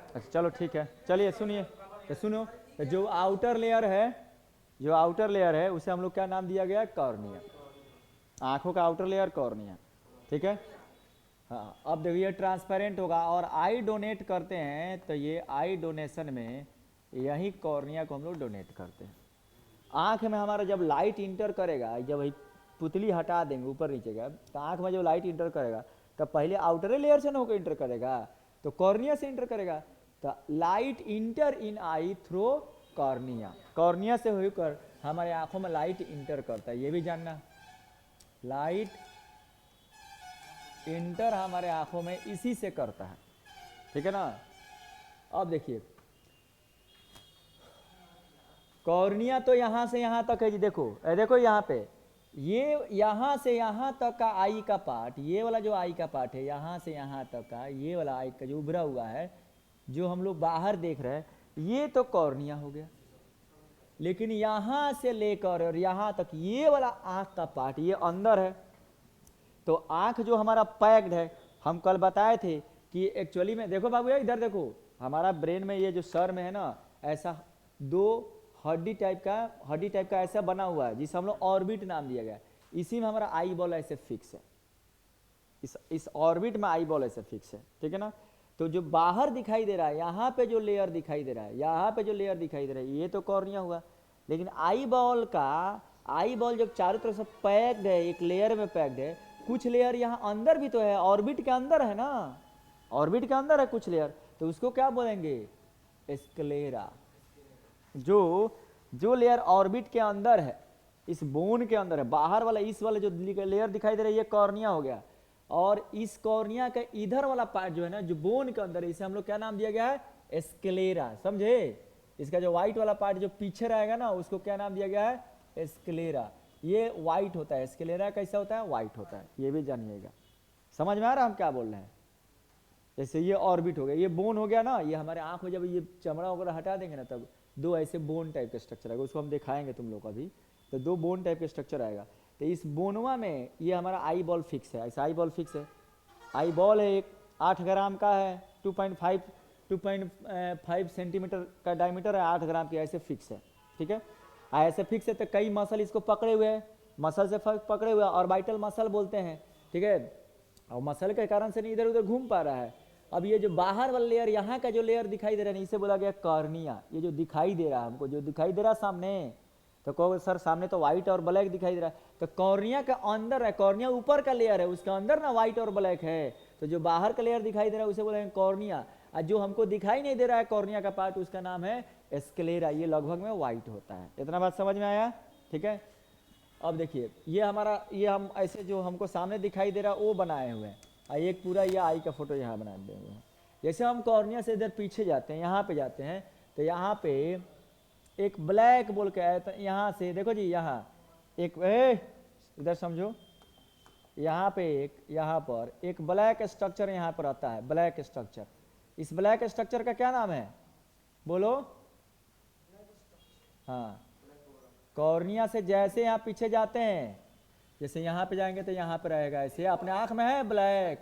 अच्छा चलो ठीक है, चलिए सुनिए, तो सुनो, तो जो आउटर लेयर है उसे हम लोग क्या नाम दिया गया है? कॉर्निया। आंखों का आउटर लेयर कॉर्निया, ठीक है। हाँ, अब देखिए ये ट्रांसपेरेंट होगा और आई डोनेट करते हैं, तो ये आई डोनेशन में यही कॉर्निया को हम लोग डोनेट करते हैं। आँख में हमारा जब लाइट इंटर करेगा, जब वही पुतली हटा देंगे ऊपर नीचे का, तो आँख में जब लाइट इंटर करेगा तब पहले आउटर लेयर से ना होकर इंटर करेगा, तो कॉर्निया से इंटर करेगा। तो लाइट इंटर इन आई थ्रू कॉर्निया, कॉर्निया से होकर हमारे आँखों में लाइट इंटर करता है, ये भी जानना। लाइट इंटर हमारे आँखों में इसी से करता है, ठीक है ना। अब देखिए कॉर्निया तो यहाँ से यहाँ तक है जी, देखो देखो यहाँ पे, ये यहाँ से यहाँ तक का आई का पार्ट, ये वाला जो आई का पार्ट है यहाँ से यहाँ तक का, ये वाला आई का जो उभरा हुआ है जो हम लोग बाहर देख रहे हैं, ये तो कॉर्निया हो गया। लेकिन यहाँ से लेकर और यहाँ तक ये वाला आँख का पार्ट ये अंदर है। तो आँख जो हमारा पैक्ड है, हम कल बताए थे कि एक्चुअली में, देखो बाबू इधर देखो, हमारा ब्रेन में ये जो सर में है ना, ऐसा दो हड्डी टाइप का ऐसा बना हुआ है जिसे हम लोग ऑर्बिट नाम दिया गया है। इसी में हमारा आई बॉल ऐसे फिक्स है, इस ऑर्बिट में आई बॉल ऐसे फिक्स है, ठीक है ना। तो जो बाहर दिखाई दे रहा है, यहाँ पे जो लेयर दिखाई दे रहा है, यहाँ पे जो लेयर दिखाई दे रहा है, ये तो कॉर्निया हुआ। लेकिन आई बॉल जब चारों तरफ से पैक्ड है, एक लेयर में पैक्ड है, कुछ लेयर यहाँ अंदर भी तो है, ऑर्बिट के अंदर है ना, ऑर्बिट के अंदर है कुछ लेयर, तो उसको क्या बोलेंगे? स्क्लेरा। जो लेयर ऑर्बिट के अंदर है, इस बोन के अंदर है, बाहर वाला इस वाला जो लेयर दिखाई दे रहा है ये कॉर्निया हो गया। और इस कॉर्निया का इधर वाला पार्ट जो है ना, जो बोन के अंदर है, इसे हम लोग क्या नाम दिया गया है? स्क्लेरा, समझे। इसका जो व्हाइट वाला पार्ट जो पीछे रहेगा ना, उसको क्या नाम दिया गया है? स्क्लेरा। ये व्हाइट होता है, स्क्लेरा कैसा होता है? व्हाइट होता है, ये भी जानिएगा। समझ में आ रहा है हम क्या बोल रहे हैं? जैसे ये ऑर्बिट हो गया, ये बोन हो गया ना, ये हमारे आंख में जब ये चमड़ा वगैरह हटा देंगे ना, तब दो ऐसे बोन टाइप के स्ट्रक्चर आएगा, उसको हम दिखाएंगे तुम लोग अभी। तो दो बोन टाइप के स्ट्रक्चर आएगा, तो इस बोनवा में ये हमारा आई बॉल फिक्स है, ऐसा आई बॉल फिक्स है। आई बॉल है, एक 8 ग्राम का है, 2.5 सेंटीमीटर का डायमीटर है, 8 ग्राम की, ऐसे फिक्स है, ठीक है। ऐसे फिक्स है, तो कई मसल इसको पकड़े हुए हैं, मसल से पकड़े हुए ऑर्बिटल मसल बोलते हैं, ठीक है। और मसल के कारण से नहीं इधर उधर घूम पा रहा है। अब ये जो बाहर वाला लेयर, यहाँ का जो लेयर दिखाई दे रहा है, इसे बोला गया कॉर्निया। ये जो दिखाई दे रहा है हमको, जो दिखाई दे रहा है सामने, तो कहो सर सामने तो व्हाइट और ब्लैक दिखाई दे रहा है, तो कॉर्निया का अंदर है, कॉर्निया ऊपर का लेयर है, उसके अंदर ना व्हाइट और ब्लैक है, तो जो बाहर का लेयर दिखाई दे रहा है उसे बोलेंगे कॉर्निया। और जो हमको दिखाई नहीं दे रहा है कॉर्निया का पार्ट, उसका नाम है स्क्लेरा, ये लगभग में व्हाइट होता है। इतना बात समझ में आया, ठीक है। अब देखिए ये हमारा, ये हम ऐसे जो हमको सामने दिखाई दे रहा है वो बनाए हुए हैं, एक पूरा ये आई का फोटो यहाँ बना दिए हुए हैं। जैसे हम कॉर्निया से इधर पीछे जाते हैं, यहाँ पे जाते हैं, तो यहाँ पे एक ब्लैक बोल के आया, तो यहाँ से देखो जी, यहाँ एक इधर समझो, यहाँ पे यहाँ पर एक ब्लैक स्ट्रक्चर यहाँ पर आता है, ब्लैक स्ट्रक्चर। इस ब्लैक स्ट्रक्चर का क्या नाम है? बोलो। हाँ, कॉर्निया से जैसे यहाँ पीछे जाते हैं, जैसे यहाँ पे जाएंगे तो यहाँ पे रहेगा, ऐसे अपने आँख में है ब्लैक,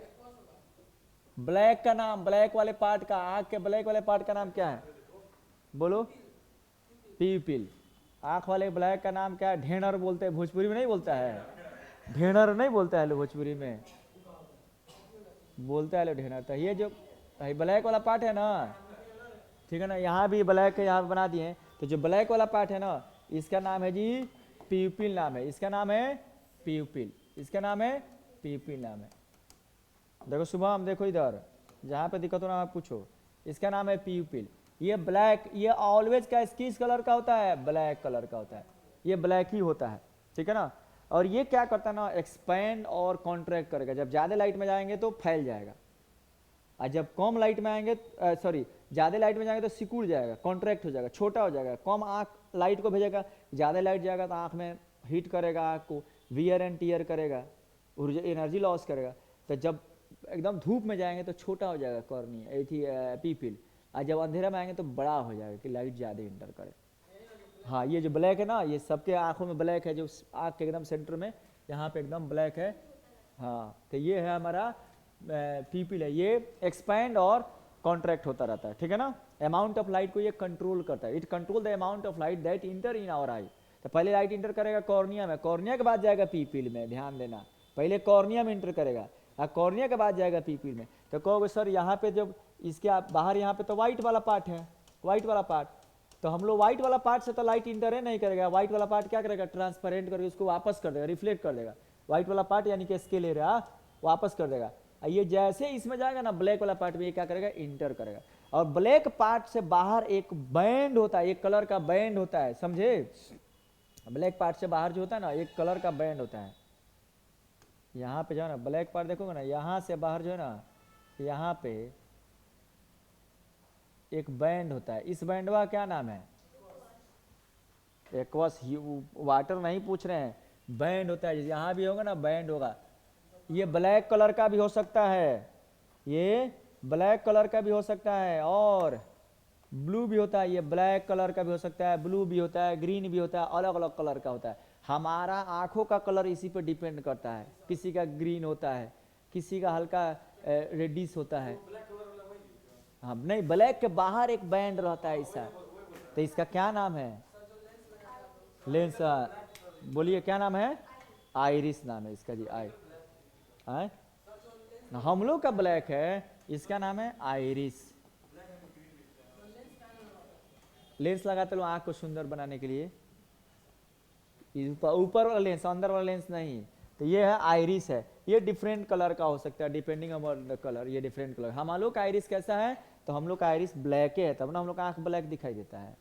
ब्लैक का नाम, ब्लैक वाले पार्ट का, आँख के ब्लैक वाले पार्ट का नाम क्या है? बोलो। पीपिल। आँख वाले ब्लैक का नाम क्या है? ढेणर बोलते हैं, भोजपुरी में नहीं बोलता है, ढेणर नहीं बोलता है लोग भोजपुरी में, बोलता है लोग ढेणर। तो ये जो ब्लैक वाला पार्ट है ना, ठीक है ना, यहाँ भी ब्लैक यहाँ बना दिए, तो जो ब्लैक वाला पार्ट है ना, इसका नाम है जी पीपिल नाम है, इसका नाम है पीपिल, इसका नाम है पीपिल नाम है। देखो सुबह हम देखो इधर, जहाँ पे दिक्कत हो ना आप पूछो, इसका नाम है पीपिल। ये ब्लैक, ये ऑलवेज का किस कलर का होता है? ब्लैक कलर का होता है, ये ब्लैक ही होता है, ठीक है ना। और ये क्या करता है ना, एक्सपेंड और कॉन्ट्रैक्ट करेगा। जब ज़्यादा लाइट में जाएंगे तो फैल जाएगा, और जब कम लाइट में आएंगे, सॉरी ज़्यादा लाइट में जाएंगे तो सिकुड़ जाएगा, कॉन्ट्रैक्ट हो जाएगा, छोटा हो जाएगा। कम आँख लाइट को भेजेगा, ज़्यादा लाइट जाएगा तो आँख में हीट करेगा, आँख को वियर एंड टीयर करेगा, ऊर्जा एनर्जी लॉस करेगा। तो जब एकदम धूप में जाएंगे तो छोटा हो जाएगा कॉर्निया, थी पीपिल, और जब अंधेरा में आएंगे तो बड़ा हो जाएगा कि लाइट ज़्यादा इंटर करे। हाँ, ये जो ब्लैक है ना, ये सबके आँखों में ब्लैक है, जो आँख के एकदम सेंटर में यहाँ पे एकदम ब्लैक है। हाँ, तो ये है हमारा पीपिल है, ये एक्सपैंड और कॉन्ट्रैक्ट होता रहता है, ठीक है ना। अमाउंट ऑफ लाइट को ये कंट्रोल करता है, it control the amount of light that enter in our eye. तो पहले लाइट इंटर करेगा कॉर्निया में, कॉर्निया के बाद जाएगा पीपील में, ध्यान देना, पहले कॉर्निया में इंटर करेगा और कॉर्निया के बाद जाएगा पीपील में। तो कहोगे सर यहाँ पे जब इसके बाहर यहाँ पे तो व्हाइट वाला पार्ट है, व्हाइट वाला पार्ट, तो हम लोग व्हाइट वाला पार्ट से तो लाइट इंटर नहीं करेगा, व्हाइट वाला पार्ट क्या करेगा, ट्रांसपेरेंट करके उसको वापस कर देगा, रिफ्लेक्ट कर देगा, व्हाइट वाला पार्ट यानी कि स्केलेरा वापस कर देगा। ये जैसे इसमें जाएगा ना ब्लैक वाला पार्ट में, ये क्या करेगा, इंटर करेगा। और ब्लैक पार्ट से बाहर एक बैंड होता है, एक कलर का बैंड होता है, समझे। ब्लैक पार्ट से बाहर जो होता है ना, एक कलर का बैंड होता है। यहाँ पे जो है ना ब्लैक पार्ट देखोगे ना, यहाँ से बाहर जो है ना, यहाँ पे एक बैंड होता है, इस बैंड का क्या नाम है, एक्वस, वाटर नहीं पूछ रहे हैं, बैंड होता है। यहाँ भी होगा ना बैंड होगा, ये ब्लैक कलर का भी हो सकता है, ये ब्लैक कलर का भी हो सकता है, और ब्लू भी होता है, ये ब्लैक कलर का भी हो सकता है, ब्लू भी होता है, ग्रीन भी होता है, अलग अलग कलर का होता है। हमारा आंखों का कलर इसी पर डिपेंड करता है, किसी का ग्रीन होता है, किसी का हल्का रेडिश होता है। हाँ नहीं, ब्लैक के बाहर एक बैंड रहता है ऐसा, तो इसका क्या नाम है, लेंस, बोलिए क्या नाम है, आइरिस नाम है इसका जी, आई हम लोग का ब्लैक है, इसका नाम है आइरिस। लेंस लगाते लोग आंख को सुंदर बनाने के लिए, ऊपर वाला लेंस, अंदर वाला लेंस नहीं। तो ये है आइरिस है, ये डिफरेंट कलर का हो सकता है डिपेंडिंग अपॉन द कलर, ये डिफरेंट कलर। हम लोग का आइरिस कैसा है, तो हम लोग का आइरिस ब्लैक है, तब ना हम लोग का आंख ब्लैक दिखाई देता है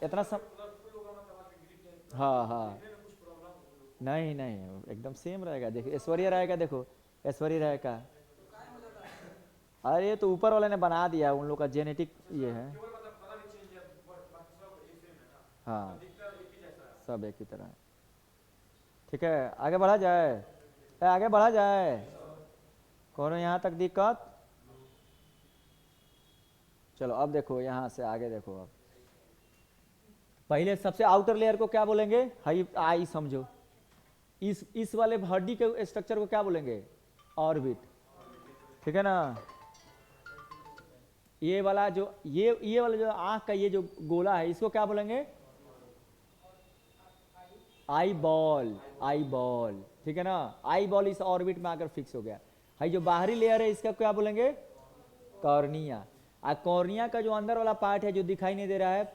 इतना सब। हाँ हाँ, नहीं नहीं एकदम सेम रहेगा। देखो ऐश्वर्या राय का, देखो ऐश्वर्या राय का, अरे तो ऊपर वाले ने बना दिया, उन लोग का जेनेटिक ये है। हाँ सब एक ही तरह है, ठीक है। आगे बढ़ा जाए, आगे बढ़ा जाए, कौन यहाँ तक दिक्कत। चलो अब देखो यहाँ से आगे देखो। अब पहले सबसे आउटर लेयर को क्या बोलेंगे, हाई आई समझो, इस वाले हड्डी के स्ट्रक्चर को क्या बोलेंगे, ऑर्बिट, ठीक है ना। ये वाला जो ये वाला जो आंख का ये जो गोला है, इसको क्या बोलेंगे, आई बॉल, आई बॉल, ठीक है ना। आई बॉल इस ऑर्बिट में आकर फिक्स हो गया। है जो बाहरी लेयर है इसका क्या बोलेंगे, कॉर्निया। और कॉर्निया का जो अंदर वाला पार्ट है जो दिखाई नहीं दे रहा है,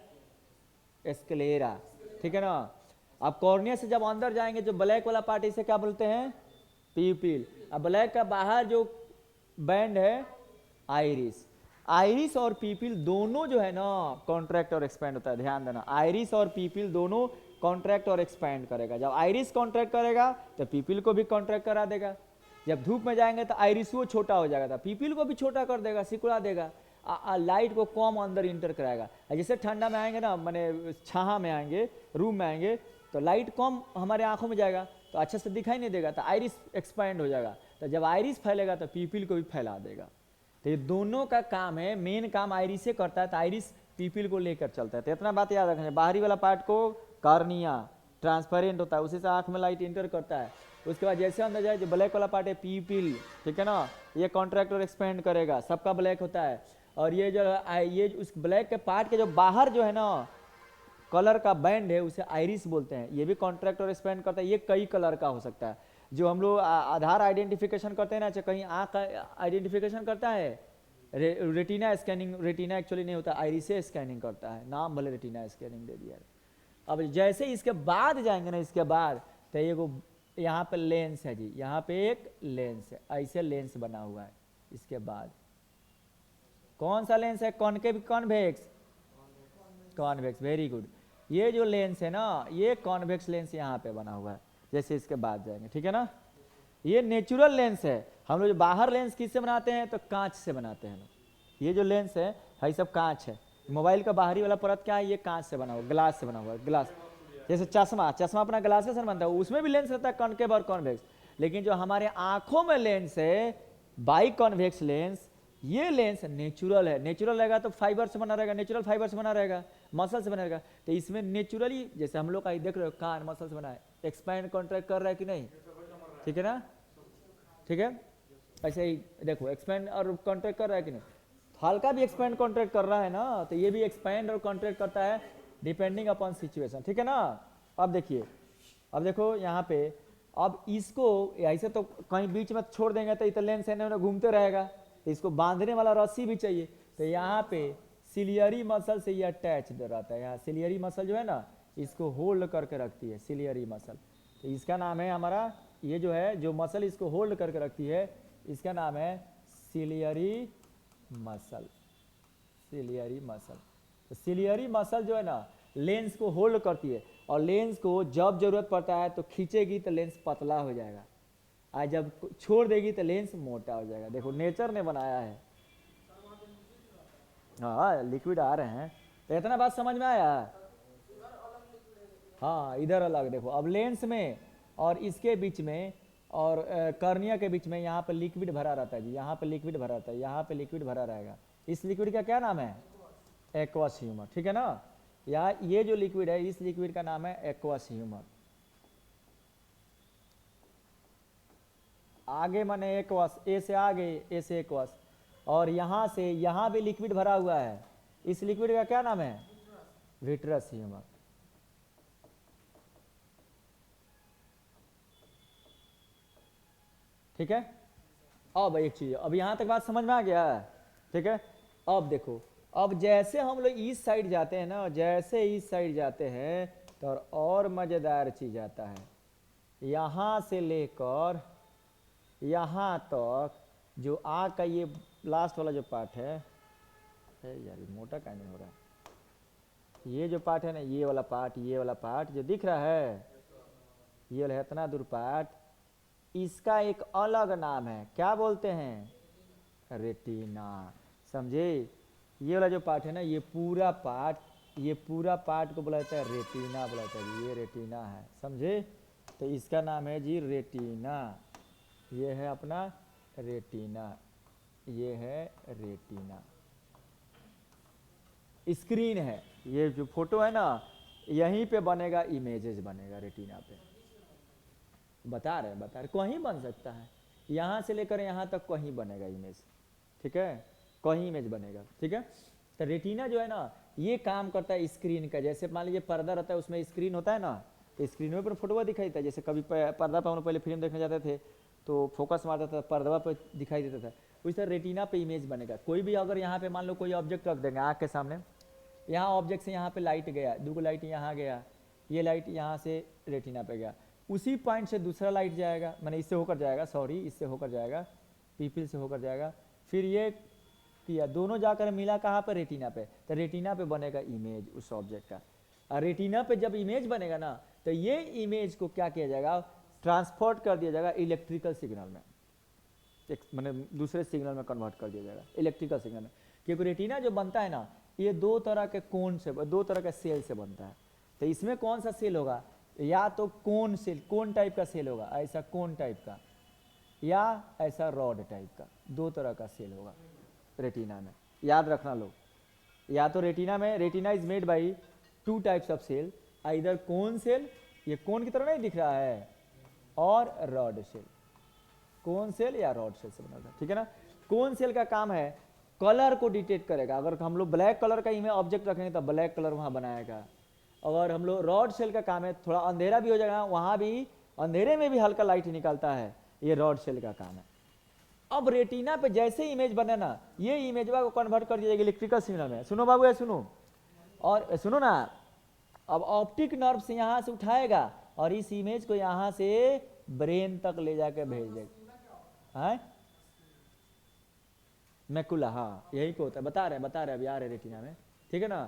स्क्लेरा, ठीक है ना। अब कॉर्निया से जब अंदर जाएंगे, जो ब्लैक वाला पार्ट इसे क्या बोलते हैं, पीपिल। अब ब्लैक का बाहर जो बैंड है, आइरिस। आइरिस और पीपिल दोनों जो है ना कॉन्ट्रैक्ट और एक्सपैंड होता है, ध्यान देना। आइरिस और पीपिल दोनों कॉन्ट्रैक्ट और एक्सपैंड करेगा। जब आइरिस कॉन्ट्रैक्ट करेगा तो पीपिल को भी कॉन्ट्रैक्ट करा देगा। जब धूप में जाएंगे तो आइरिस वो छोटा हो जाएगा, तो पीपिल को भी छोटा कर देगा, सिकुड़ा देगा। लाइट को कम अंदर इंटर कराएगा। जैसे ठंडा में आएंगे ना, मैंने छाहा में आएंगे, रूम में आएंगे, तो लाइट कम हमारे आंखों में जाएगा, तो अच्छे से दिखाई नहीं देगा, तो आइरिस एक्सपैंड हो जाएगा। तो जब आइरिस फैलेगा तो पीपिल को भी फैला देगा। तो ये दोनों का काम है, मेन काम आइरिस से करता है, तो आइरिस पीपिल को लेकर चलता है। तो इतना बात याद रखना, बाहरी वाला पार्ट को कॉर्निया, ट्रांसपेरेंट होता है, उसी से आंख में लाइट इंटर करता है। उसके बाद जैसे अंदर जाए, जो ब्लैक वाला पार्ट है पीपिल, ठीक है ना, ये कॉन्ट्रैक्ट और एक्सपेंड करेगा, सबका ब्लैक होता है। और ये जो ये उस ब्लैक के पार्ट के जो बाहर जो है ना कलर का बैंड है, उसे आइरिस बोलते हैं। ये भी कॉन्ट्रैक्ट और एक्सपेंड करता है। ये कई कलर का हो सकता है। जो हम लोग आधार आइडेंटिफिकेशन करते हैं ना, चाहे कहीं आँख आइडेंटिफिकेशन करता है, रेटिना स्कैनिंग, रेटिना एक्चुअली नहीं होता, आइरिस से स्कैनिंग करता है, नाम भले रेटिना स्कैनिंग दे दिया। अब जैसे इसके बाद जाएंगे ना, इसके बाद तो ये यहाँ पे लेंस है जी, यहाँ पे एक लेंस है, ऐसे लेंस बना हुआ है। इसके बाद कौन सा लेंस है, concave convex, convex, very good. ये जो लेंस है ना, ये कॉन्वेक्स लेंस यहाँ पे बना हुआ है। जैसे इसके बाद जाएंगे, ठीक है ना। ये नेचुरल लेंस है। हम लोग जो बाहर लेंस किससे बनाते हैं, तो कांच से बनाते हैं लोग। ये जो लेंस है सब कांच है। मोबाइल का बाहरी वाला परत क्या है, ये कांच से बना हुआ, ग्लास से बना हुआ है, ग्लास। जैसे चश्मा अपना ग्लास से बनता है, उसमें भी लेंस रहता है कॉनकेव और कॉन्वेक्स। लेकिन जो हमारे आंखों में लेंस है, बाई कॉन्वेक्स लेंस, ये लेंस नेचुरल है। नेचुरल रहेगा तो फाइबर से बना रहेगा, नेचुरल फाइबर से बना रहेगा, मसल से बना रहेगा। तो इसमें नेचुरली, जैसे हम लोग का देख रहे हो कान मसल से बना है, एक्सपैंड कॉन्ट्रैक्ट कर रहा है कि नहीं, ठीक है ना, ठीक है। ऐसे ही देखो एक्सपैंड और कॉन्ट्रैक्ट कर रहा है कि नहीं। हल्का भी एक्सपेंड कॉन्ट्रैक्ट कर रहा है ना, तो ये भी एक्सपेंड और कॉन्ट्रैक्ट करता है डिपेंडिंग अपॉन सिचुएशन, ठीक है ना। अब देखिए, अब देखो यहाँ पे, अब इसको ऐसे तो कहीं बीच में छोड़ देंगे तो इतना लेंस है घूमते रहेगा, तो इसको बांधने वाला रस्सी भी चाहिए। तो यहाँ पे सिलियरी मसल से ये अटैच्ड रहता है, यहाँ सिलियरी मसल जो है ना इसको होल्ड करके रखती है, सिलियरी मसल। तो इसका नाम है हमारा, ये जो है जो मसल इसको होल्ड करके रखती है इसका नाम है सिलियरी मसल, सिलियरी मसल। तो सिलियरी मसल जो है ना लेंस को होल्ड करती है, और लेंस को जब जरूरत पड़ता है तो खींचेगी तो लेंस पतला हो जाएगा, और जब छोड़ देगी तो लेंस मोटा हो जाएगा। देखो नेचर ने बनाया है। हाँ लिक्विड आ रहे हैं, तो इतना बात समझ में आया। हाँ इधर अलग देखो, अब लेंस में और इसके बीच में और कर्निया के बीच में यहाँ पे लिक्विड भरा रहता है जी, यहाँ पे लिक्विड भरा रहता है, यहाँ पे लिक्विड भरा रहेगा। इस लिक्विड का क्या नाम है? एक्वस ह्यूमर, ठीक है ना। या ये जो लिक्विड है इस लिक्विड का नाम है एक्वस ह्यूमर। आगे माने एक्वस, ए से आगे, ए से एक्वस, और यहाँ से यहाँ भी लिक्विड भरा हुआ है, इस लिक्विड का क्या नाम है? Vitreous humour. ठीक है। अब एक चीज, अब यहाँ तक बात समझ में आ गया, ठीक है। अब देखो, अब जैसे हम लोग इस साइड जाते हैं ना, जैसे इस साइड जाते हैं तो और मजेदार चीज आता है। यहाँ से लेकर यहाँ तक जो आग का ये लास्ट वाला जो पार्ट है, यार ये मोटा क्या नहीं हो रहा है, ये जो पार्ट है ना, ये वाला पार्ट, ये वाला पार्ट जो दिख रहा है, ये वाला इतना दूर पार्ट, इसका एक अलग नाम है, क्या बोलते हैं? रेटिना। समझे? ये वाला जो पार्ट है ना, ये पूरा पार्ट, ये पूरा पार्ट को बोला जाता है रेटिना, बोला जाता है, ये रेटिना है, समझे? तो इसका नाम है जी रेटिना। ये है अपना रेटिना, ये है रेटिना। स्क्रीन है, ये जो फोटो है ना यहीं पे बनेगा, इमेजेस बनेगा रेटिना पे। बता रहे कहीं बन सकता है, यहाँ से लेकर यहाँ तक कहीं बनेगा इमेज, ठीक है, कहीं इमेज बनेगा, ठीक है। तो रेटिना जो है ना ये काम करता है स्क्रीन का। जैसे मान लीजिए पर्दा रहता है, उसमें स्क्रीन होता है ना, तो स्क्रीन पर फोटो दिखाई देता है। जैसे कभी पर्दा पर हम पहले फिल्म देखने जाते थे तो फोकस मारता था, पर्दा पर दिखाई देता था, उसी तरह रेटिना पे इमेज बनेगा। कोई भी अगर यहाँ पे मान लो कोई ऑब्जेक्ट रख देंगे आँख के सामने, यहाँ ऑब्जेक्ट से यहाँ पे लाइट गया, दो लाइट यहाँ गया, ये लाइट यहाँ से रेटिना पे गया, उसी पॉइंट से दूसरा लाइट जाएगा, मैंने इससे होकर जाएगा, सॉरी इससे होकर जाएगा, पीपल से होकर जाएगा, फिर ये किया, दोनों जाकर मिला कहाँ पर? रेटिना पे। तो रेटिना पे बनेगा इमेज उस ऑब्जेक्ट का। और रेटिना पे जब इमेज बनेगा ना, तो ये इमेज को क्या किया जाएगा? ट्रांसपोर्ट कर दिया जाएगा इलेक्ट्रिकल सिग्नल में, मैंने दूसरे सिग्नल में कन्वर्ट कर दिया जाएगा इलेक्ट्रिकल सिग्नल में। क्योंकि रेटिना जो बनता है ना, ये दो तरह के कोन से, दो तरह के सेल से बनता है। तो इसमें कौन सा सेल होगा? या तो कोन सेल, कोन टाइप का सेल होगा, ऐसा कोन टाइप का, या ऐसा रॉड टाइप का, दो तरह का सेल होगा रेटिना में, याद रखना लोग। या तो रेटिना में, retina is made by two types of cell, इधर कोन सेल, ये कोन की तरह नहीं दिख रहा है, और रॉड सेल, कोन सेल या रॉड सेल से बना था, ठीक है ना। कोन सेल का काम है कलर को डिटेक्ट करेगा। अगर हम लोग ब्लैक कलर का इमेज ऑब्जेक्ट रखेंगे तो ब्लैक कलर वहाँ बनाएगा। अगर हम लोग रॉड सेल का काम है, थोड़ा अंधेरा भी हो जाएगा, वहाँ भी अंधेरे में भी हल्का लाइट निकालता है, ये रॉड सेल का काम है। अब रेटिना पे जैसे इमेज बने ना, ये इमेज को कन्वर्ट कर दिया जाएगा इलेक्ट्रिकल सिग्नल में। सुनो बाबू, सुनो, और सुनो ना, अब ऑप्टिक नर्व से यहाँ से उठाएगा और इस इमेज को यहाँ से ब्रेन तक ले जाकर भेज देगा। मैकुला, हाँ यही को होता है, बता रहे अभी आ रहे रेटिना में, ठीक है ना।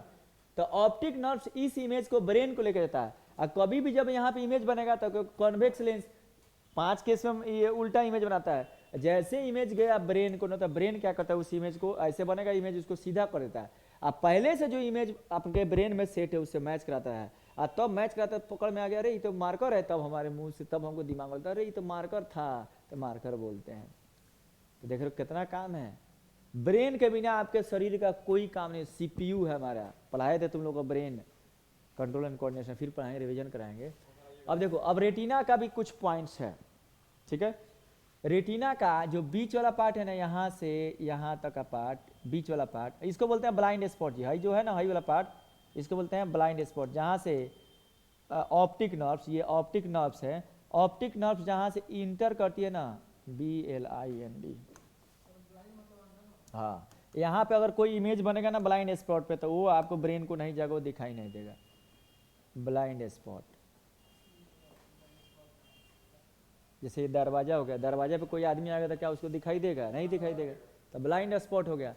तो ऑप्टिक नर्व इस इमेज को ब्रेन को लेकर जाता है, और कभी भी जब यहाँ पे इमेज बनेगा तो कॉन्वेक्स लेंस 5 केस में ये उल्टा इमेज बनाता है। जैसे इमेज गया ब्रेन को ना, तो ब्रेन क्या करता है, उस इमेज को ऐसे बनेगा इमेज, उसको सीधा कर देता है। अब पहले से जो इमेज आपके ब्रेन में सेट है उससे मैच कराता है, और तब मैच कराता है, पकड़ में आ गया, अरे ये तो मार्कर है, तब हमारे मुंह से, तब हमको दिमाग बोलता है अरे ये तो मार्कर था, तो मार्कर बोलते हैं। तो देख रहे हो कितना काम है। ब्रेन के बिना आपके शरीर का कोई काम नहीं। सीपीयू है हमारा, पढ़ाए थे तुम लोग को ब्रेन, कंट्रोल एंड कोऑर्डिनेशन, फिर पढ़ाएंगे, रिवीजन कराएंगे। अब देखो, अब रेटिना का भी कुछ पॉइंट्स है, ठीक है। रेटिना का जो बीच वाला पार्ट है ना, यहाँ से यहाँ तक का पार्ट, बीच वाला पार्ट, इसको बोलते हैं ब्लाइंड स्पॉट जी। हाई जो है ना, हाई वाला पार्ट, इसको बोलते हैं ब्लाइंड स्पॉट, जहाँ से ऑप्टिक नर्व्स, ये ऑप्टिक नर्व्स है, ऑप्टिक नर्व्स जहाँ से इंटर करती है ना, BLIND, हाँ, यहाँ पे अगर कोई इमेज बनेगा ना ब्लाइंड स्पॉट पे, तो वो आपको ब्रेन को नहीं जाएगा, वो दिखाई नहीं देगा, ब्लाइंड स्पॉट। जैसे ये दरवाजा हो गया, दरवाजे पे कोई आदमी आ गया तो क्या उसको दिखाई देगा? नहीं दिखाई देगा, तो ब्लाइंड स्पॉट हो गया।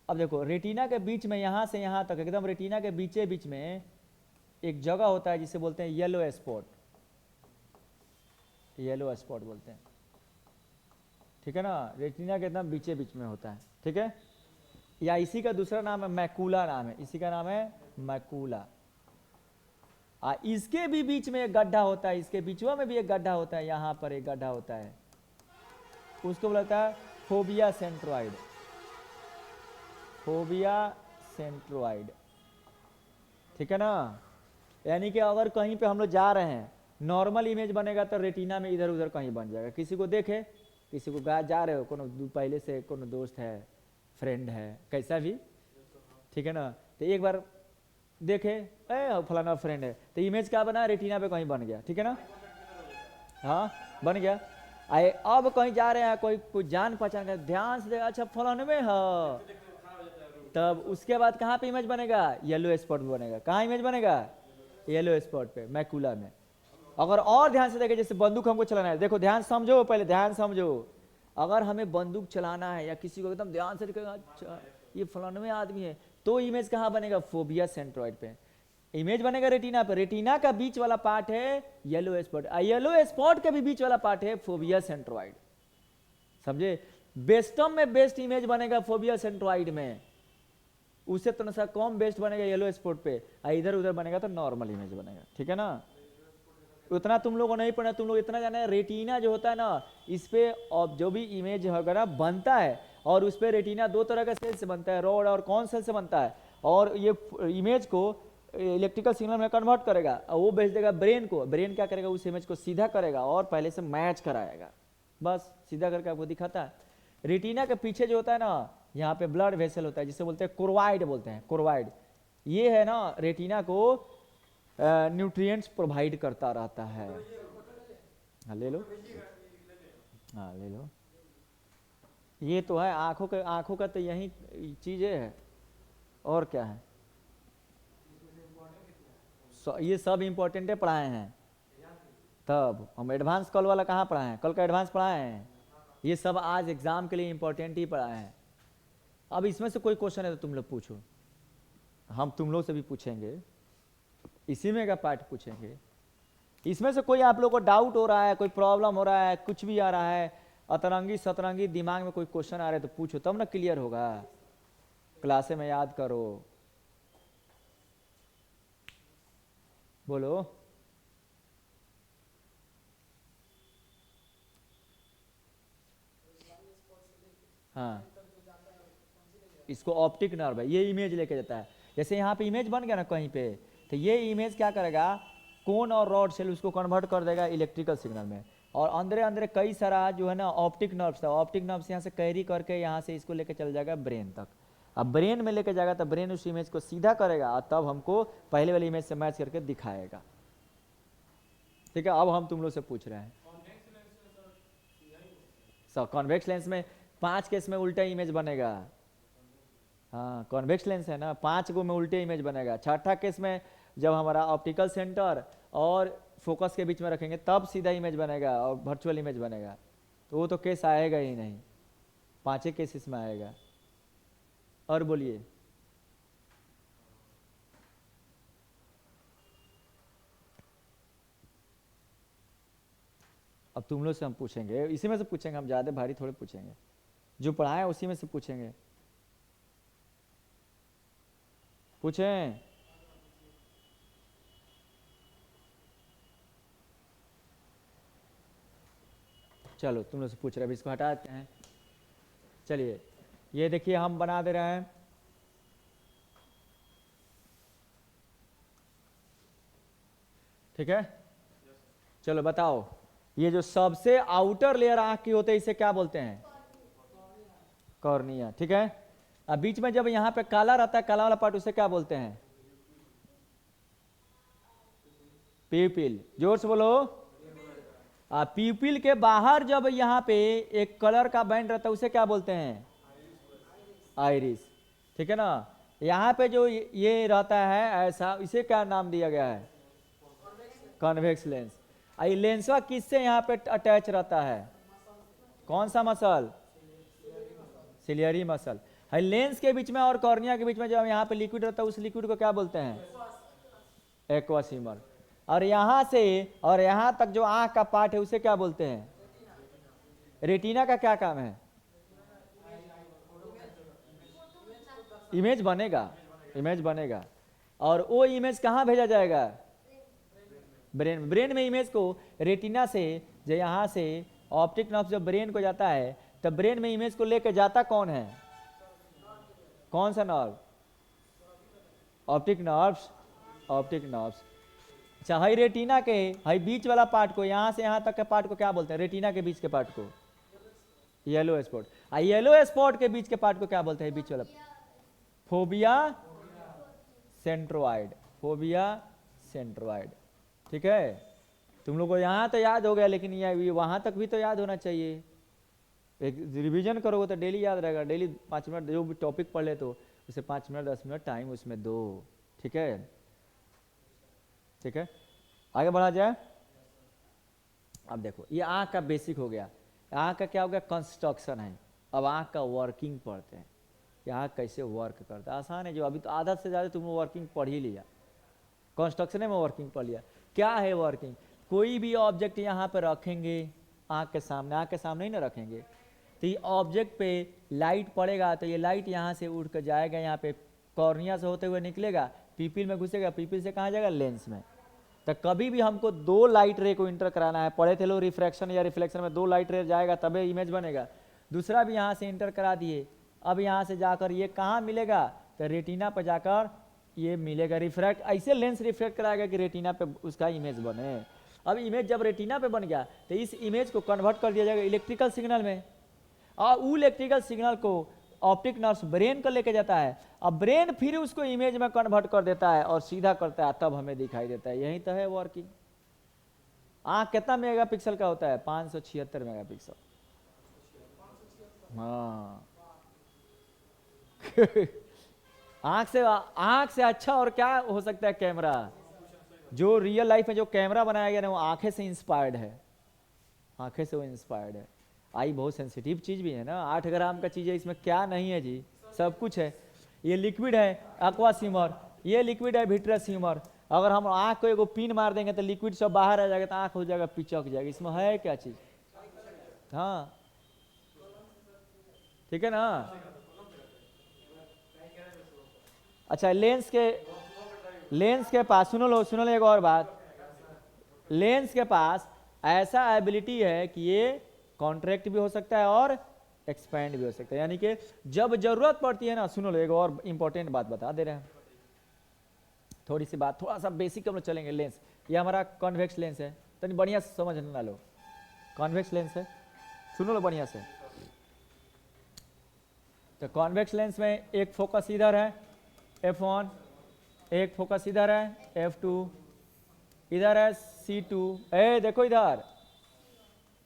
अब देखो रेटिना के बीच में, यहाँ से यहाँ तक एकदम रेटिना के बीचे बीच में एक जगह होता है जिसे बोलते हैं येलो स्पॉट, येलो स्पॉट बोलते हैं, ठीक है ना, रेटिना के एकदम बीचे बीच में होता है, ठीक है। या इसी का दूसरा नाम है मैकुला नाम है, इसी का नाम है मैकुला। इसके भी बीच में एक गड्ढा होता है, इसके बीचवा में भी एक गड्ढा होता है, यहाँ पर एक गड्ढा होता है, उसको बोलता है फोबिया सेंट्रोइड, फोबिया सेंट्रोइड, ठीक है ना। यानी कि अगर कहीं पे हम लोग जा रहे हैं, नॉर्मल इमेज बनेगा तो रेटिना में इधर उधर कहीं बन जाएगा, किसी को देखे, किसी को जा रहे हो, कोनो पहले से कोनो दोस्त है, फ्रेंड है, कैसा भी, ठीक है ना, तो एक बार देखे फलाना फ्रेंड है, तो इमेज क्या बना, रेटिना पे कहीं बन गया, ठीक है ना, हाँ बन गया। आए अब कहीं जा रहे हैं, कोई जान पहचान का ध्यान से देखा, अच्छा फलाने में है, तब उसके बाद कहाँ पे इमेज बनेगा, येलो स्पॉट बनेगा। कहाँ इमेज बनेगा, येलो स्पॉट पे, मैकुला में। अगर और ध्यान से देखे, जैसे बंदूक हमको चलाना है, देखो ध्यान समझो, पहले ध्यान समझो, अगर हमें बंदूक चलाना है या किसी को एकदम ध्यान से देखेगा, अच्छा ये फलानवे आदमी है, तो इमेज कहाँ बनेगा, फोबिया सेंट्रोइड पे। इमेज बनेगा रेटिना पे, रेटिना का बीच वाला पार्ट है येलो स्पॉट, येलो स्पॉट के भी बीच वाला पार्ट है फोबिया सेंट्रोइड, समझे। बेस्टम में बेस्ट इमेज बनेगा फोबिया सेंट्रोइड में, उससे थोड़ा सा कम बेस्ट बनेगा येलो स्पॉट पे, इधर उधर बनेगा तो नॉर्मल इमेज बनेगा, ठीक है ना। उतना तुम लोगों को नहीं पढ़ा, तुम लोग इतना जाना है, रेटिना जो होता है ना, इस पे जो भी इमेज वगैरह बनता है, और उस पर रेटिना दो तरह का सेल से बनता है, रॉड और कौन सेल से बनता है, और ये इमेज को इलेक्ट्रिकल सिग्नल में कन्वर्ट करेगा, और वो भेज देगा ब्रेन को, ब्रेन क्या करेगा, उस इमेज को सीधा करेगा और पहले से मैच कराएगा, बस सीधा करके आपको दिखाता है। रेटिना के पीछे जो होता है ना, यहाँ पे ब्लड वेसल होता है, जिसे बोलते हैं कोरवाइड, बोलते हैं कोरवाइड, ये है ना रेटिना को न्यूट्रिएंट्स प्रोवाइड करता रहता है। हाँ ले लो, हाँ ले लो, ये तो है आंखों का तो यही चीजें है, और क्या है, ये सब इम्पोर्टेंट है, पढ़ाए हैं, तब हम एडवांस कल वाला कहाँ पढ़ाए हैं, कल का एडवांस पढ़ाए हैं, ये सब आज एग्जाम के लिए इम्पोर्टेंट ही पढ़ाए हैं। अब इसमें से कोई क्वेश्चन है तो तुम लोग पूछो, हम तुम लोग से भी पूछेंगे, इसी में का पार्ट पूछेंगे। इसमें से कोई आप लोग को डाउट हो रहा है, कोई प्रॉब्लम हो रहा है, कुछ भी आ रहा है, अतरंगी सतरंगी दिमाग में कोई क्वेश्चन आ रहा है तो पूछो, तब ना क्लियर होगा, क्लास में याद करो, बोलो। हाँ इसको ऑप्टिक नर्व है, ये इमेज लेके जाता है, जैसे यहाँ पे इमेज बन गया ना कहीं पे, तो ये इमेज क्या करेगा, कोन और रॉड सेल उसको कन्वर्ट कर देगा इलेक्ट्रिकल सिग्नल में, और अंदर अंदर कई सारा जो है ना ऑप्टिक नर्व्स था, ऑप्टिक नर्व्स यहाँ से कैरी करके यहाँ से इसको लेके चल जाएगा ब्रेन तक। अब ब्रेन में लेके जाएगा तो ब्रेन उस इमेज को सीधा करेगा और तब हमको पहले वाली इमेज से मैच करके दिखाएगा, ठीक है। अब हम तुम लोग से पूछ रहे हैं, कॉन्वेक्स लेंस में 5 केस में उल्टा इमेज बनेगा, हाँ कॉन्वेक्स लेंस है ना, 5 गो में उल्टे इमेज बनेगा। छठा केस में जब हमारा ऑप्टिकल सेंटर और फोकस के बीच में रखेंगे तब सीधा इमेज बनेगा और वर्चुअल इमेज बनेगा, तो वो तो केस आएगा ही नहीं, 5 केसेस में आएगा। और बोलिए, अब तुम लोग से हम पूछेंगे, इसी में से पूछेंगे, हम ज़्यादा भारी थोड़े पूछेंगे, जो पढ़ाए उसी में से पूछेंगे, पूछें। चलो तुम लोग से पूछ रहे, अभी इसको हटाते हैं। चलिए ये देखिए हम बना दे रहे हैं, ठीक है। चलो बताओ, ये जो सबसे आउटर लेयर आंख की होते हैं इसे क्या बोलते हैं, कॉर्निया, ठीक है। अब बीच में जब यहाँ पे काला रहता है, काला वाला पार्ट, उसे क्या बोलते हैं? प्यूपिल। जोर से बोलो। प्यूपिल के बाहर जब यहाँ पे एक कलर का बैंड रहता है उसे क्या बोलते हैं? आइरिस। ठीक है ना। यहाँ पे जो ये रहता है ऐसा, इसे क्या नाम दिया गया है? Convex lens. ये लेंसवा किससे यहाँ पे अटैच रहता है? कौन सा मसल? Ciliary muscle. है लेंस के बीच में और कॉर्निया के बीच में जब यहाँ पे लिक्विड रहता है उस लिक्विड को क्या बोलते हैं? एक्वासिमर। और यहाँ से और यहाँ तक जो आंख का पार्ट है उसे क्या बोलते हैं? रेटिना का क्या काम है? इमेज बनेगा, इमेज बनेगा। और वो इमेज कहाँ भेजा जाएगा? ब्रेन। ब्रेन में इमेज को रेटिना से जो यहाँ से ऑप्टिक नर्व जब ब्रेन को जाता है तब ब्रेन में इमेज को लेकर जाता कौन है? कौन सा nerve? Optic nerves. Optic nerves. अच्छा, हाई रेटिना के हाई बीच वाला पार्ट को, यहाँ से यहाँ तक के पार्ट को क्या बोलते हैं? रेटिना के बीच के पार्ट को येलो स्पॉट। येलो स्पॉट के बीच के पार्ट को क्या बोलते हैं? बीच वाला फोबिया सेंट्रोइड। Phobia centroid. ठीक है, तुम लोग को यहाँ तो याद हो गया, लेकिन ये वहाँ तक भी तो याद होना चाहिए। एक रिवीजन करोगे तो डेली याद रहेगा। डेली 5 मिनट जो भी टॉपिक पढ़ ले तो उसे 5 मिनट 10 मिनट टाइम उसमें दो। ठीक है, ठीक है, आगे बढ़ा जाए। अब देखो, ये आँख का बेसिक हो गया। आँख का क्या हो गया? कंस्ट्रक्शन है। अब आँख का वर्किंग पढ़ते हैं कि आँख कैसे वर्क करता है। आसान है, जो अभी तो आधा से ज़्यादा तुमने वर्किंग पढ़ ही लिया, कंस्ट्रक्शन में वर्किंग पढ़ लिया। क्या है वर्किंग? कोई भी ऑब्जेक्ट यहाँ पे रखेंगे आँख के सामने ही ना रखेंगे, तो ये ऑब्जेक्ट पे लाइट पड़ेगा तो ये लाइट यहाँ से उड़ कर जाएगा, यहाँ पे कॉर्निया से होते हुए निकलेगा, पीपिल में घुसेगा, पीपिल से कहाँ जाएगा? लेंस में। तो कभी भी हमको 2 लाइट रे को इंटर कराना है, पढ़े थे लोग रिफ्रैक्शन या रिफ्लेक्शन में 2 लाइट रे जाएगा तबे इमेज बनेगा। दूसरा भी यहाँ से इंटर करा दिए, अब यहाँ से जाकर ये कहाँ मिलेगा? तो रेटिना पर जाकर ये मिलेगा, रिफ्रैक्ट। ऐसे लेंस रिफ्लेक्ट कराएगा कि रेटिना पे उसका इमेज बने। अब इमेज जब रेटिना पे बन गया तो इस इमेज को कन्वर्ट कर दिया जाएगा इलेक्ट्रिकल सिग्नल में, और वो इलेक्ट्रिकल सिग्नल को ऑप्टिक नर्व ब्रेन को लेके जाता है। अब ब्रेन फिर उसको इमेज में कन्वर्ट कर देता है और सीधा करता है, तब हमें दिखाई देता है। यही तो है वर्किंग। आँख कितना मेगापिक्सल का होता है? 576 मेगापिक्सल। हाँ आँख से अच्छा और क्या हो सकता है? कैमरा। जो रियल लाइफ में जो कैमरा बनाया गया ना वो आंखें से इंस्पायर्ड है, आंखें से वो इंस्पायर्ड है। आई बहुत सेंसिटिव चीज भी है ना, 8 ग्राम का चीज है, इसमें क्या नहीं है जी? सब कुछ है। ये लिक्विड है एक्वासिमर, ये लिक्विड है विट्रस ह्यूमर। अगर हम आंख को एगो पिन मार देंगे तो लिक्विड सब बाहर आ जाएगा, तो आंख हो जाएगा पिचक जाएगा। इसमें है क्या चीज? हाँ ठीक है ना। अच्छा, लेंस के पास सुनो लो एक और बात। लेंस के पास ऐसा एबिलिटी है कि ये कॉन्ट्रैक्ट भी हो सकता है और एक्सपैंड भी हो सकता है, यानी कि जब जरूरत पड़ती है ना। सुनो लो, एक और इंपॉर्टेंट बात बता दे रहे हैं, थोड़ी सी बात, थोड़ा सा बेसिक हम लोग चलेंगे। लेंस, ये हमारा कॉन्वेक्स लेंस है, तो बढ़िया से समझना लो। कॉन्वेक्स लेंस है, सुनो लो बढ़िया से। तो कॉन्वेक्स लेंस में एक फोकस इधर है F1, एक फोकस इधर है F2, इधर है C2, देखो इधर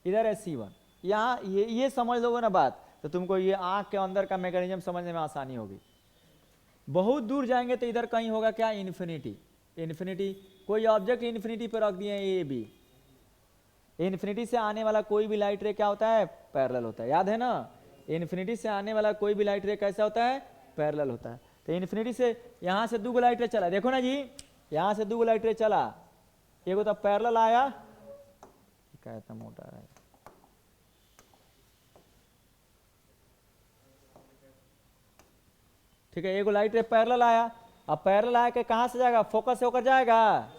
है C1। यहाँ ये समझ लोगे ना बात, तो तुमको ये आंख के अंदर का मैकेनिज्म समझने में आसानी होगी। बहुत दूर जाएंगे तो इधर कहीं होगा क्या? इन्फिनिटी। कोई ऑब्जेक्ट इन्फिनिटी पर रख दिए ए बी, इन्फिनिटी से आने वाला कोई भी लाइट रे क्या होता है? पैरेलल होता है। याद है ना, इन्फिनिटी से आने वाला कोई भी लाइट रे कैसा होता है? पैरेलल होता है। तो इन्फिनिटी से यहाँ से 2 लाइट रे चला, देखो ना जी, यहाँ से 2 लाइट रे चला, एगो तो पैरेलल आया, क्या इतना मोटा है, ठीक है, एगो लाइट रे पैरेलल आया। अब पैरेलल आया के कहाँ से जाएगा? फोकस से होकर जाएगा,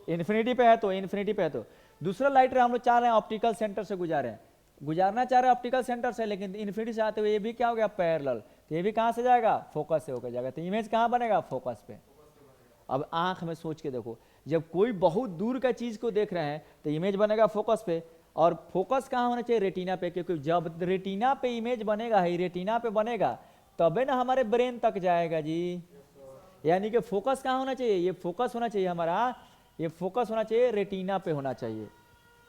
इन्फिनिटी पे है तो दूसरा लाइट रे हम लोग चाह रहे हैं ऑप्टिकल सेंटर से गुजारना चाह रहे हैं ऑप्टिकल सेंटर से, लेकिन इन्फिनिटी से आते हुए ये भी क्या हो गया? पैरेलल। तो ये भी कहाँ से जाएगा? फोकस से होकर जाएगा। तो इमेज कहाँ बनेगा? फोकस पे। अब आंख में सोच के देखो, जब कोई बहुत दूर का चीज को देख रहे हैं तो इमेज बनेगा फोकस पे, और फोकस कहाँ होना चाहिए? रेटिना पे, क्योंकि जब रेटिना पे इमेज बनेगा, रेटिना पे बनेगा, तबे ना हमारे ब्रेन तक जाएगा जी। यानी कि फोकस कहाँ होना चाहिए, ये फोकस होना चाहिए हमारा, ये फोकस होना चाहिए रेटिना पे होना चाहिए,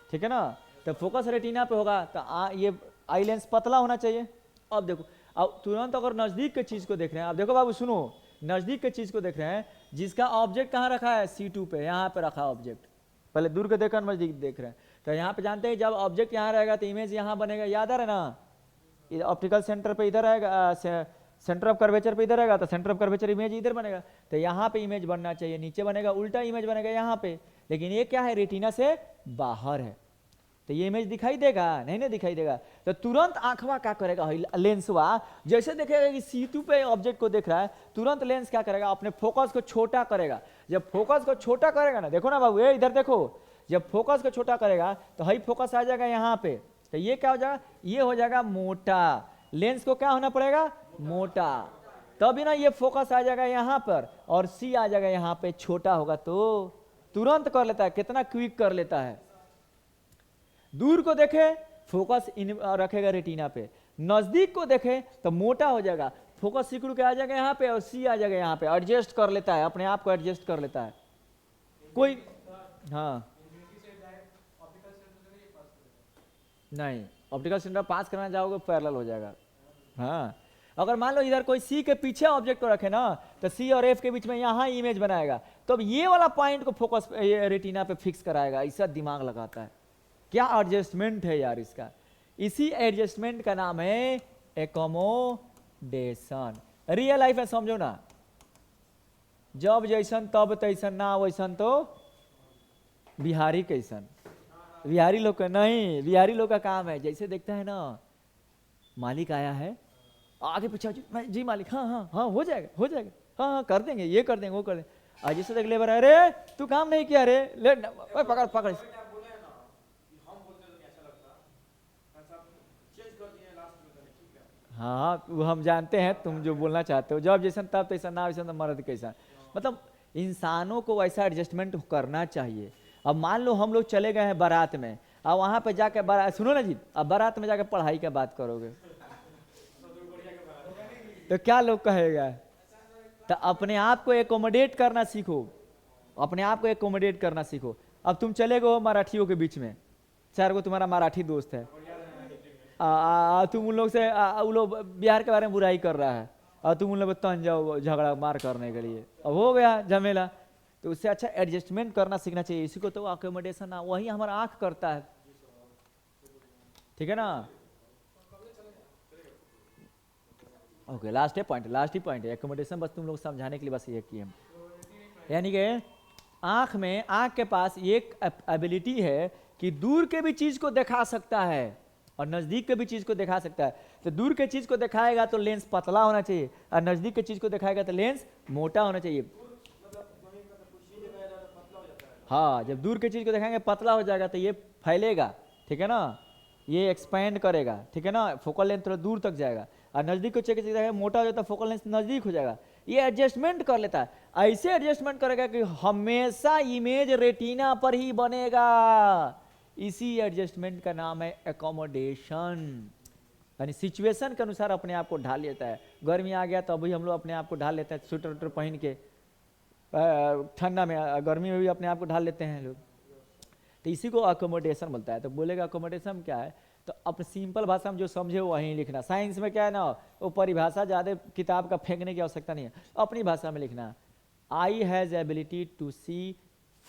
ठीक है ना। तो फोकस रेटिना पे होगा तो ये आई लेंस पतला होना चाहिए। अब देखो, अब तुरंत अगर नजदीक के चीज को देख रहे हैं, अब देखो बाबू सुनो, नजदीक के चीज को देख रहे हैं, जिसका ऑब्जेक्ट कहाँ रखा है, C2 पे, यहाँ पे रखा ऑब्जेक्ट। पहले दूर के देखकर नजदीक देख रहे हैं, तो यहाँ पे जानते हैं जब ऑब्जेक्ट यहाँ रहेगा तो इमेज यहाँ बनेगा, याद आ रहा है ना। ऑप्टिकल सेंटर पे इधर आएगा, सेंटर ऑफ कर्वेचर पे इधर रहेगा, तो सेंटर ऑफ कर्वेचर इमेज इधर बनेगा, तो यहाँ पे इमेज बनना चाहिए, नीचे बनेगा उल्टा इमेज बनेगा यहाँ पे। लेकिन ये क्या है, रेटिना से बाहर है, तो ये इमेज दिखाई देगा नहीं, ना दिखाई देगा। तो तुरंत आंखवा क्या करेगा, लेंसवा जैसे देखेगा कि C2 पे ऑब्जेक्ट को देख रहा है, तुरंत लेंस क्या करेगा, अपने फोकस को छोटा करेगा। जब फोकस को छोटा करेगा ना, देखो ना बाबू, ये इधर देखो, जब फोकस को छोटा करेगा तो हाई फोकस आ जाएगा यहाँ पे, तो ये क्या हो जाएगा, ये हो जाएगा मोटा। लेंस को क्या होना पड़ेगा, मोटा, तभी ना ये फोकस आ जाएगा यहाँ पर, और C आ जाएगा यहाँ पे, छोटा होगा तो तुरंत कर लेता है, कितना क्विक कर लेता है। दूर को देखे फोकस रखेगा रेटिना पे, नजदीक को देखे तो मोटा हो जाएगा, फोकस सिकुड़ के आ जाएगा यहाँ पे और C आ जाएगा यहाँ पे, एडजस्ट कर लेता है, अपने आप को एडजस्ट कर लेता है कोई। हाँ नहीं, ऑप्टिकल सेंटर पास करना जाओगे पैरेलल हो जाएगा। हाँ, अगर मान लो इधर कोई C के पीछे ऑब्जेक्ट को रखे ना, तो C और F के बीच में यहाँ इमेज बनाएगा, तो अब ये वाला पॉइंट को फोकस रेटिना पे फिक्स कराएगा, ऐसा दिमाग लगाता है। क्या एडजस्टमेंट है यार इसका, इसी एडजस्टमेंट का नाम है एकोमोडेशन। रियल लाइफ में समझो ना, जब जैसन तब तैसन, ना वैसन तो बिहारी कैसन। बिहारी लोग का नहीं, बिहारी लोग का काम है, जैसे देखता है ना, मालिक आया है, आगे पीछे जी मालिक, हाँ हाँ हाँ हो जाएगा हो जाएगा, हाँ हाँ कर देंगे, ये कर देंगे वो कर देंगे। आज जैसे देख लेबर, अरे तू काम नहीं किया, रे ले पकड़ पकड़। हाँ वो हम जानते हैं तुम जो बोलना चाहते हो, जब जैसा तब तैसा, ना वैसा तो मर्द कैसा, मतलब इंसानों को वैसा एडजस्टमेंट करना चाहिए। अब मान लो हम लोग चले गए हैं बारात में, अब वहाँ पे जाके बारात, सुनो ना जी, अब बारात में जाके पढ़ाई का बात करोगे तो क्या लोग कहेगा। तो अपने आप को एकोमोडेट करना सीखो, अपने आप को एकोमोडेट करना सीखो। अब तुम चले गए हो मराठियों के बीच में, 4 गो तुम्हारा मराठी दोस्त है, तुम उन लोग से, उन लोग बिहार के बारे में बुराई कर रहा है, और तुम उन लोग तन जाओ झगड़ा मार करने के लिए, अब हो गया झमेला। तो उससे अच्छा एडजस्टमेंट करना सीखना चाहिए, इसी को तो अकोमोडेशन, वही हमारा आंख करता है, ठीक है ना। ओके, लास्ट ही पॉइंट है एकोमोडेशन, बस तुम लोग समझाने के लिए बस ये किए। यानी कि आंख के पास एक एबिलिटी है कि दूर के भी चीज को दिखा सकता है और नजदीक के भी चीज को दिखा सकता है। तो दूर के चीज को दिखाएगा तो लेंस पतला होना चाहिए, और नजदीक के चीज को दिखाएगा तो लेंस मोटा होना चाहिए। हाँ, जब दूर के चीज को दिखाएंगे पतला हो जाएगा तो ये फैलेगा, ठीक है ना, ये एक्सपैंड करेगा, ठीक है ना, फोकल लेंथ थोड़ा दूर तक जाएगा, और नजदीक को चेक मोटा हो जाता है, फोकल लेंथ नजदीक हो जाएगा। ये एडजस्टमेंट कर लेता है, ऐसे एडजस्टमेंट करेगा कि हमेशा इमेज रेटिना पर ही बनेगा। इसी एडजस्टमेंट का नाम है एकोमोडेशन, यानी सिचुएशन के अनुसार अपने आप को ढाल लेता है। गर्मी आ गया तो अभी हम लोग अपने आप को ढाल लेते हैं, स्वेटर वेटर पहन के, ठंडा में गर्मी में भी अपने आप को ढाल लेते हैं लोग, तो इसी को अकोमोडेशन बोलता है। तो बोलेगा अकोमोडेशन क्या है, तो अपने सिंपल भाषा में जो समझे वो वहीं लिखना। साइंस में क्या है ना, वो परिभाषा ज़्यादा किताब का फेंकने की आवश्यकता नहीं है, अपनी भाषा में लिखना। I has ability to see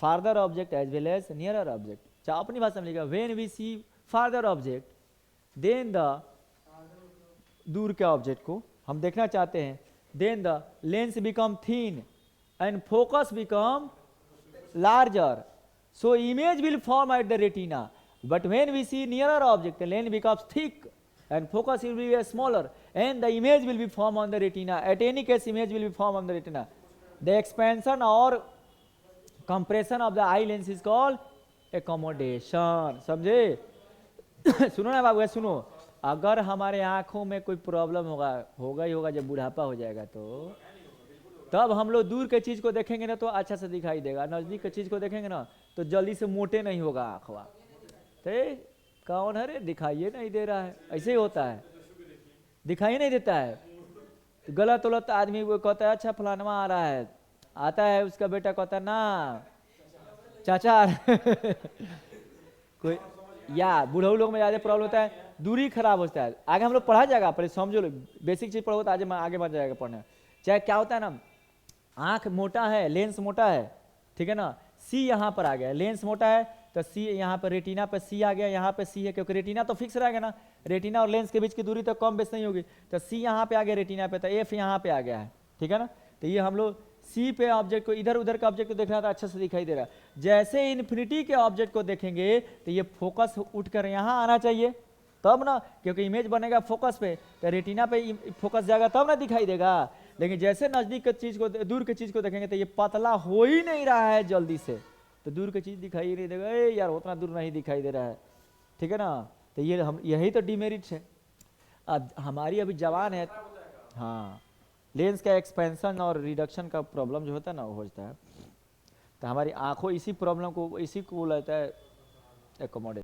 farther object as well as nearer object, चाहे अपनी भाषा में लिखा, when we see farther object then the, दूर के ऑब्जेक्ट को हम देखना चाहते हैं, then the lens become thin and focus become larger, so image will form at the retina, but when we see nearer object the lens becomes thick and focus will be smaller and the image will be formed on the retina. At any case image will be formed on the retina. The expansion or compression of the eye lens is called accommodation. समझे? सुनो ना बाबू, सुनो, अगर हमारे आंखों में कोई problem होगा ही होगा जब बुढ़ापा हो जाएगा, तो तब हम लोग दूर के चीज को देखेंगे ना तो अच्छा से दिखाई देगा, नजदीक के चीज को देखेंगे ना तो जल्दी से मोटे नहीं होगा आंखवा। तो कौन है रे, दिखाइए नहीं दे रहा है, ऐसे ही होता है, दिखाई नहीं देता है। तो गलत उलत आदमी वो कहता है अच्छा फलानवा आ रहा है, आता है उसका बेटा कहता है ना चाचा आ रहा है। कोई या बूढ़ऊ लोग में ज़्यादा प्रॉब्लम होता है, दूरी खराब होता है। आगे हम लोग पढ़ा जाएगा, पहले समझो लो, बेसिक चीज़ पढ़ो तो आगे बढ़ जाएगा पढ़ने। चाहे क्या होता है ना, आँख मोटा है, लेंस मोटा है, ठीक है ना, सी यहाँ पर आ गया, लेंस मोटा है तो सी यहाँ पर, रेटिना पर सी आ गया, यहाँ पे सी है क्योंकि रेटिना तो फिक्स रहेगा ना, रेटिना और लेंस के बीच की दूरी तो कम बेस नहीं होगी, तो सी यहाँ पे आ गया रेटिना पे, तो एफ यहाँ पे आ गया है, ठीक है ना। तो ये हम लोग सी पे ऑब्जेक्ट को, इधर उधर का ऑब्जेक्ट को देखना था अच्छे से दिखाई दे रहा है। जैसे इन्फिनिटी के ऑब्जेक्ट को देखेंगे तो ये फोकस उठकर यहाँ आना चाहिए तब ना, क्योंकि इमेज बनेगा फोकस पे, तो रेटिना पे फोकस जाएगा तब ना दिखाई देगा। लेकिन जैसे नजदीक की चीज को, दूर की चीज को देखेंगे तो ये पतला हो ही नहीं रहा है जल्दी से, तो दूर की चीज दिखाई ही नहीं देगा, ए यार उतना दूर नहीं दिखाई दे रहा है, ठीक है ना। तो ये हम, यही तो डिमेरिट है। अब हमारी अभी जवान है, हाँ, लेंस का एक्सपेंशन और रिडक्शन का प्रॉब्लम जो होता है ना वो होता है, तो हमारी आंखों इसी प्रॉब्लम को, इसी को बोला जाता है एकोमोडेट।